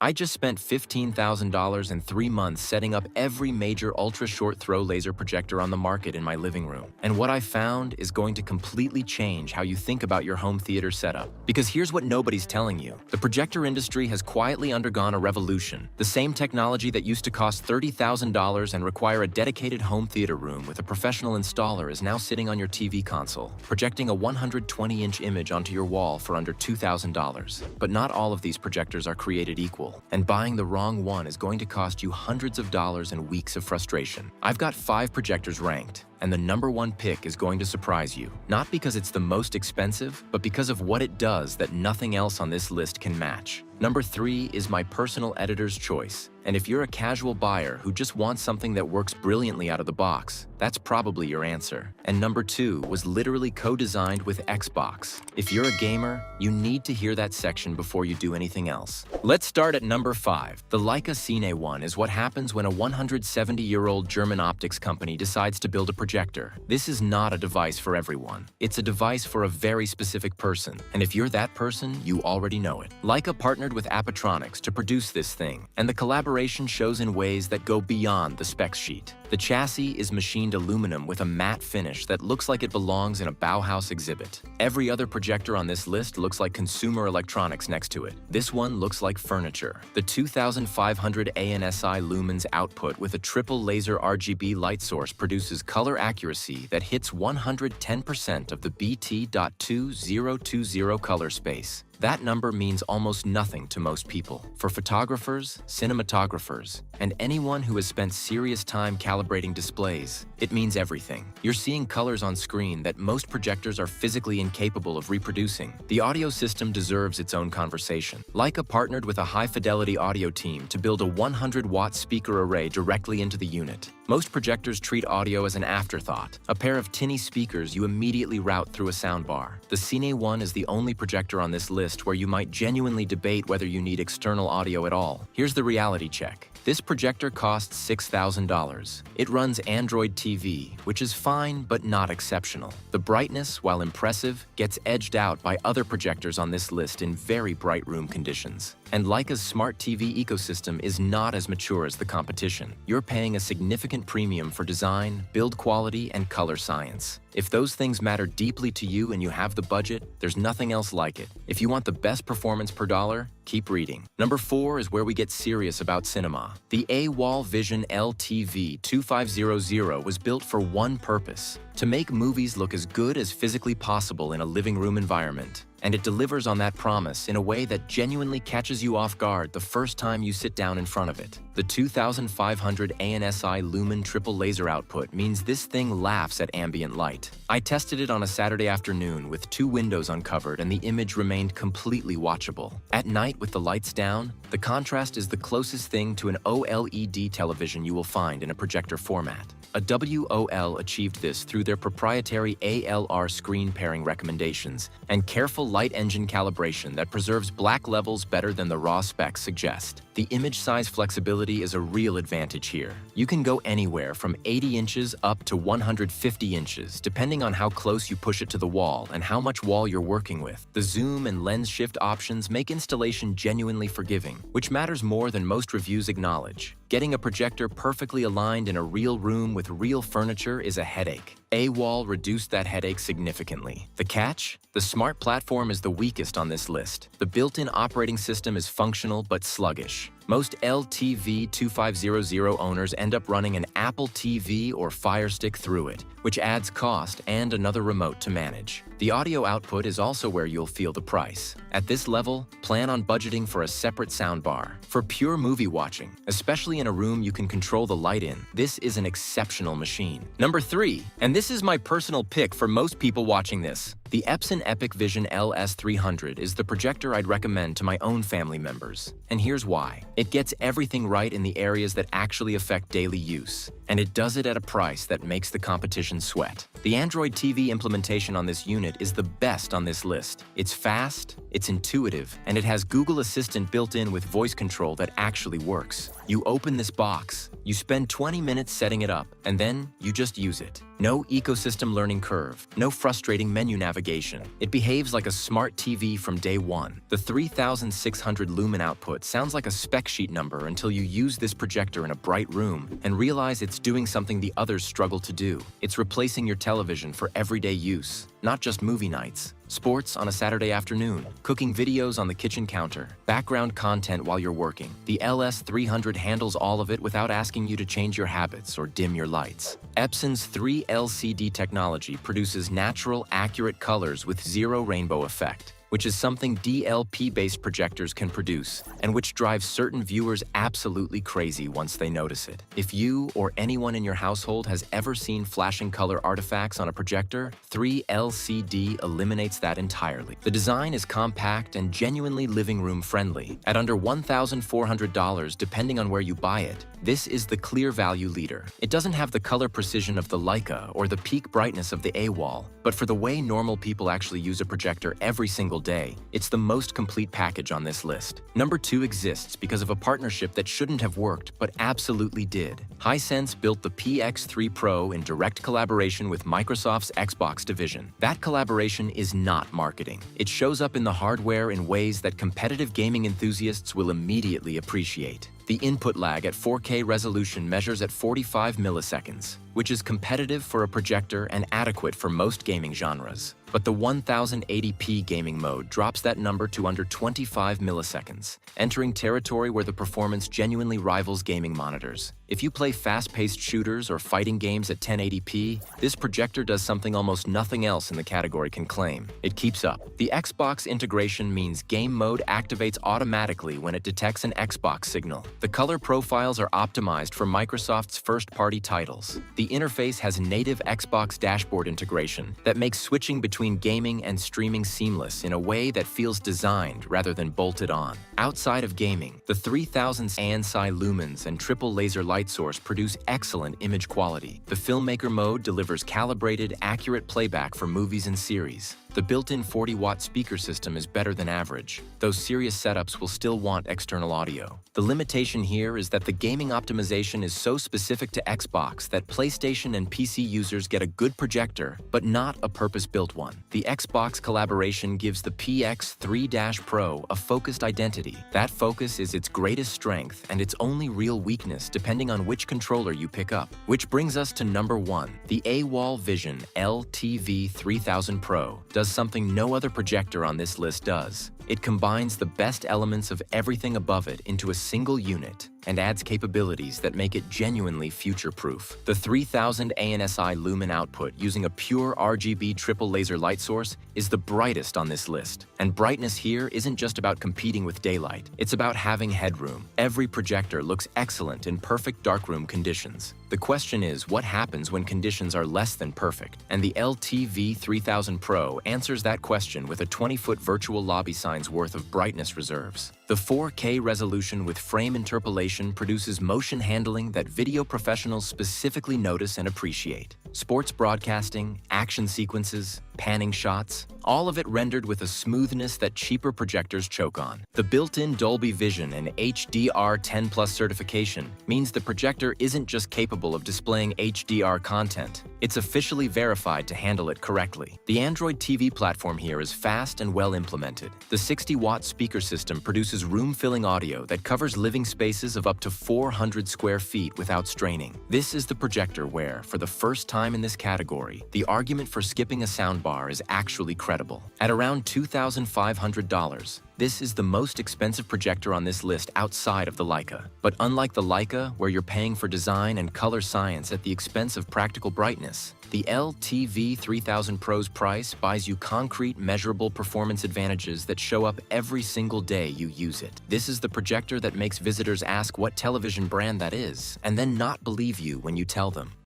I just spent $15,000 in 3 months setting up every major ultra-short throw laser projector on the market in my living room. And what I found is going to completely change how you think about your home theater setup. Because here's what nobody's telling you. The projector industry has quietly undergone a revolution. The same technology that used to cost $30,000 and require a dedicated home theater room with a professional installer is now sitting on your TV console, projecting a 120-inch image onto your wall for under $2,000. But not all of these projectors are created equal, and buying the wrong one is going to cost you hundreds of dollars and weeks of frustration. I've got 5 projectors ranked, and the #1 pick is going to surprise you. Not because it's the most expensive, but because of what it does that nothing else on this list can match. Number 3 is my personal editor's choice. And if you're a casual buyer who just wants something that works brilliantly out of the box, that's probably your answer. And number 2 was literally co-designed with Xbox. If you're a gamer, you need to hear that section before you do anything else. Let's start at number 5. The Leica Cine one is what happens when a 170-year-old German optics company decides to build a projector. This is not a device for everyone. It's a device for a very specific person. And if you're that person, you already know it. Leica partnered with Appitronics to produce this thing, and the collaboration shows in ways that go beyond the spec sheet. The chassis is machined aluminum with a matte finish that looks like it belongs in a Bauhaus exhibit. Every other projector on this list looks like consumer electronics next to it. This one looks like furniture. The 2500 ANSI lumens output with a triple laser RGB light source produces color accuracy that hits 110% of the BT.2020 color space. That number means almost nothing to most people. For photographers, cinematographers, and anyone who has spent serious time calibrating displays, it means everything. You're seeing colors on screen that most projectors are physically incapable of reproducing. The audio system deserves its own conversation. Leica partnered with a high-fidelity audio team to build a 100-watt speaker array directly into the unit. Most projectors treat audio as an afterthought, a pair of tinny speakers you immediately route through a soundbar. The Cine one is the only projector on this list where you might genuinely debate whether you need external audio at all. Here's the reality check. This projector costs $6,000. It runs Android TV, which is fine but not exceptional. The brightness, while impressive, gets edged out by other projectors on this list in very bright room conditions. And Leica's smart TV ecosystem is not as mature as the competition. You're paying a significant premium for design, build quality, and color science. If those things matter deeply to you and you have the budget, there's nothing else like it. If you want the best performance per dollar, keep reading. Number 4 is where we get serious about cinema. The AWOL Vision LTV 2500 was built for one purpose: to make movies look as good as physically possible in a living room environment. And it delivers on that promise in a way that genuinely catches you off guard the first time you sit down in front of it. The 2500 ANSI lumen triple laser output means this thing laughs at ambient light. I tested it on a Saturday afternoon with 2 windows uncovered and the image remained completely watchable. At night with the lights down, the contrast is the closest thing to an OLED television you will find in a projector format. A AWOL achieved this through their proprietary ALR screen pairing recommendations and careful light engine calibration that preserves black levels better than the raw specs suggest. The image size flexibility is a real advantage here. You can go anywhere from 80 inches up to 150 inches, depending on how close you push it to the wall and how much wall you're working with. The zoom and lens shift options make installation genuinely forgiving, which matters more than most reviews acknowledge. Getting a projector perfectly aligned in a real room with real furniture is a headache. AWOL reduced that headache significantly. The catch? The smart platform is the weakest on this list. The built-in operating system is functional but sluggish. Most LTV 2500 owners end up running an Apple TV or Fire Stick through it, which adds cost and another remote to manage. The audio output is also where you'll feel the price. At this level, plan on budgeting for a separate soundbar. For pure movie watching, especially in a room you can control the light in, this is an exceptional machine. Number 3, and this is my personal pick for most people watching this. The Epson EpiqVision LS300 is the projector I'd recommend to my own family members. And here's why. It gets everything right in the areas that actually affect daily use. And it does it at a price that makes the competition sweat. The Android TV implementation on this unit is the best on this list. It's fast, it's intuitive, and it has Google Assistant built in with voice control that actually works. You open this box, you spend 20 minutes setting it up, and then you just use it. No ecosystem learning curve, no frustrating menu navigation. It behaves like a smart TV from day one. The 3600 lumen output sounds like a spec sheet number until you use this projector in a bright room and realize it's doing something the others struggle to do. It's replacing your television for everyday use, not just movie nights. Sports on a Saturday afternoon, cooking videos on the kitchen counter, background content while you're working. The LS300 handles all of it without asking you to change your habits or dim your lights. Epson's 3LCD technology produces natural, accurate colors with zero rainbow effect, which is something DLP-based projectors can produce, and which drives certain viewers absolutely crazy once they notice it. If you or anyone in your household has ever seen flashing color artifacts on a projector, 3LCD eliminates that entirely. The design is compact and genuinely living room friendly. At under $1,400, depending on where you buy it, this is the clear value leader. It doesn't have the color precision of the Leica or the peak brightness of the AWOL, but for the way normal people actually use a projector every single day, it's the most complete package on this list. Number 2 exists because of a partnership that shouldn't have worked, but absolutely did. Hisense built the PX3 Pro in direct collaboration with Microsoft's Xbox division. That collaboration is not marketing. It shows up in the hardware in ways that competitive gaming enthusiasts will immediately appreciate. The input lag at 4K resolution measures at 45 milliseconds, which is competitive for a projector and adequate for most gaming genres. But the 1080p gaming mode drops that number to under 25 milliseconds, entering territory where the performance genuinely rivals gaming monitors. If you play fast-paced shooters or fighting games at 1080p, this projector does something almost nothing else in the category can claim. It keeps up. The Xbox integration means game mode activates automatically when it detects an Xbox signal. The color profiles are optimized for Microsoft's first-party titles. The interface has native Xbox dashboard integration that makes switching between gaming and streaming seamless in a way that feels designed rather than bolted on. Outside of gaming, the 3000 ANSI lumens and triple laser light source produce excellent image quality. The filmmaker mode delivers calibrated, accurate playback for movies and series. The built-in 40-watt speaker system is better than average, though serious setups will still want external audio. The limitation here is that the gaming optimization is so specific to Xbox that PlayStation and PC users get a good projector, but not a purpose-built one. The Xbox collaboration gives the PX3 Pro a focused identity. That focus is its greatest strength and its only real weakness depending on which controller you pick up. Which brings us to number 1, the AWOL Vision LTV 3000 Pro does something no other projector on this list does. It combines the best elements of everything above it into a single unit and adds capabilities that make it genuinely future-proof. The 3000 ANSI lumen output using a pure RGB triple laser light source is the brightest on this list. And brightness here isn't just about competing with daylight, it's about having headroom. Every projector looks excellent in perfect darkroom conditions. The question is, what happens when conditions are less than perfect? And the LTV 3000 Pro answers that question with a 20-foot virtual lobby sign's worth of brightness reserves. The 4K resolution with frame interpolation produces motion handling that video professionals specifically notice and appreciate. Sports broadcasting, action sequences, panning shots, all of it rendered with a smoothness that cheaper projectors choke on. The built-in Dolby Vision and HDR10+ certification means the projector isn't just capable of displaying HDR content, it's officially verified to handle it correctly. The Android TV platform here is fast and well implemented. The 60-watt speaker system produces room-filling audio that covers living spaces of up to 400 square feet without straining. This is the projector where, for the first time in this category, the argument for skipping a soundbar is actually credible. At around $2,500, this is the most expensive projector on this list outside of the Leica. But unlike the Leica, where you're paying for design and color science at the expense of practical brightness, the LTV 3000 Pro's price buys you concrete, measurable performance advantages that show up every single day you use it. This is the projector that makes visitors ask what television brand that is, and then not believe you when you tell them.